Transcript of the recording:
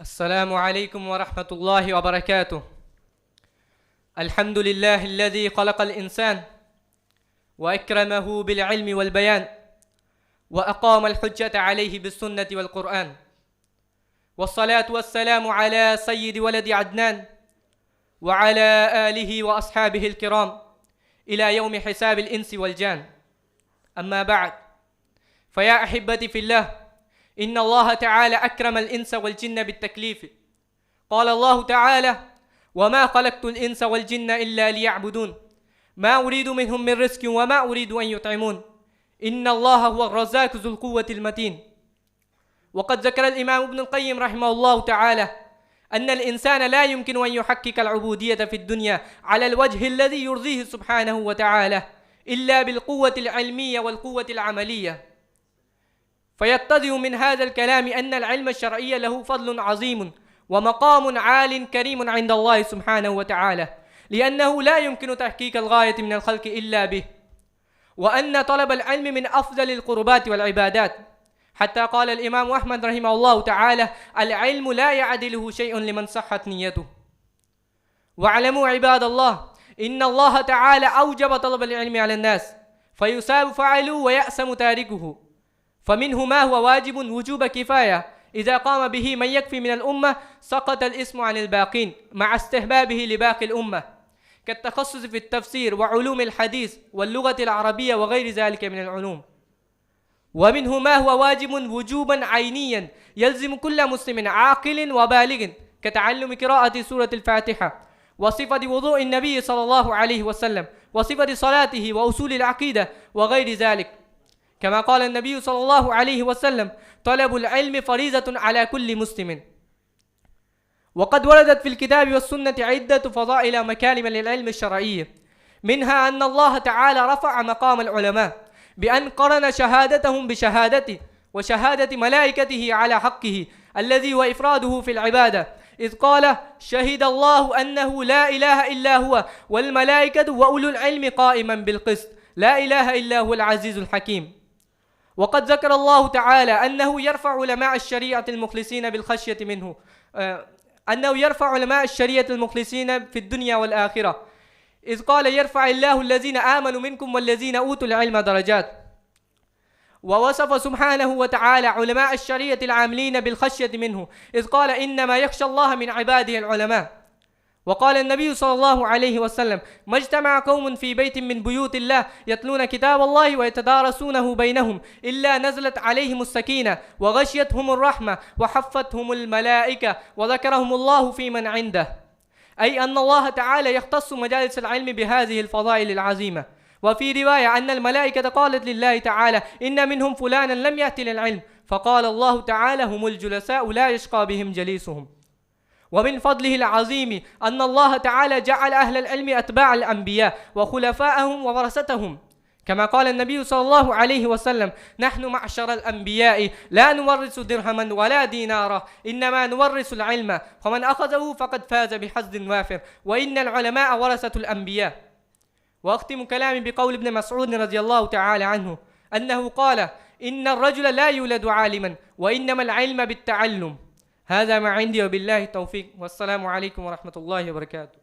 السلام عليكم ورحمة الله وبركاته. الحمد لله الذي خلق الإنسان وأكرمه بالعلم والبيان وأقام الحجة عليه بالسنة والقرآن، والصلاة والسلام على سيد ولد عدنان وعلى آله وأصحابه الكرام إلى يوم حساب الإنس والجان. أما بعد، فيا أحبتي في الله، إن الله تعالى أكرم الإنس والجن بالتكليف. قال الله تعالى: وما خلقت الإنس والجن إلا ليعبدون ما أريد منهم من رزق وما أريد أن يطعمون إن الله هو الرزاق ذو القوة المتين. وقد ذكر الإمام ابن القيم رحمه الله تعالى أن الإنسان لا يمكن أن يحقق العبودية في الدنيا على الوجه الذي يرضيه سبحانه وتعالى إلا بالقوة العلمية والقوة العملية. فيتضح من هذا الكلام أن العلم الشرعي له فضل عظيم ومقام عال كريم عند الله سبحانه وتعالى، لأنه لا يمكن تحقيق الغاية من الخلق إلا به، وأن طلب العلم من أفضل القربات والعبادات، حتى قال الإمام أحمد رحمه الله تعالى: العلم لا يعدله شيء لمن صحت نيته. واعلموا عباد الله إن الله تعالى أوجب طلب العلم على الناس، فيثاب فاعله ويأسم تاركه. فمنه ما هو واجب وجوب كفاية، إذا قام به من يكفي من الأمة سقط الاسم عن الباقين مع استحبابه لباقي الأمة، كالتخصص في التفسير وعلوم الحديث واللغة العربية وغير ذلك من العلوم. ومنه ما هو واجب وجوبا عينيا يلزم كل مسلم عاقل وبالغ، كتعلم قراءة سورة الفاتحة، وصفة وضوء النبي صلى الله عليه وسلم، وصفة صلاته، وأصول العقيدة وغير ذلك. كما قال النبي صلى الله عليه وسلم: طلب العلم فريضة على كل مسلم. وقد وردت في الكتاب والسنة عدة فضائل مكارم للعلم الشرعي، منها أن الله تعالى رفع مقام العلماء بأن قرن شهادتهم بشهادته وشهادة ملائكته على حقه الذي هو إفراده في العبادة، إذ قال: شهد الله أنه لا إله إلا هو والملائكة وأولو العلم قائما بالقسط لا إله إلا هو العزيز الحكيم. وقد ذكر الله تعالى أنه يرفع علماء الشريعة المخلصين بالخشية منه، أنه يرفع علماء الشريعة المخلصين في الدنيا والآخرة، إذ قال: يرفع الله الذين آمنوا منكم والذين أوتوا العلم درجات. ووصف سبحانه وتعالى علماء الشريعة العاملين بالخشية منه، إذ قال: إنما يخشى الله من عباده العلماء. وقال النبي صلى الله عليه وسلم: ما اجتمع قوم في بيت من بيوت الله يتلون كتاب الله ويتدارسونه بينهم إلا نزلت عليهم السكينة وغشيتهم الرحمة وحفتهم الملائكة وذكرهم الله في من عنده، أي أن الله تعالى يختص مجالس العلم بهذه الفضائل العظيمة. وفي رواية أن الملائكة قالت لله تعالى: إن منهم فلانا لم يأتي للعلم، فقال الله تعالى: هم الجلساء لا يشقى بهم جليسهم. ومن فضله العظيم أن الله تعالى جعل أهل العلم أتباع الأنبياء وخلفاءهم وورثتهم، كما قال النبي صلى الله عليه وسلم: نحن معشر الأنبياء لا نورث درهما ولا دينارا، إنما نورث العلم، فمن أخذه فقد فاز بحظ وافر، وإن العلماء ورثة الأنبياء. وأختم كلامي بقول ابن مسعود رضي الله تعالى عنه أنه قال: إن الرجل لا يولد عالما، وإنما العلم بالتعلم. هذا ما عندي، وبالله التوفيق، والسلام عليكم ورحمة الله وبركاته.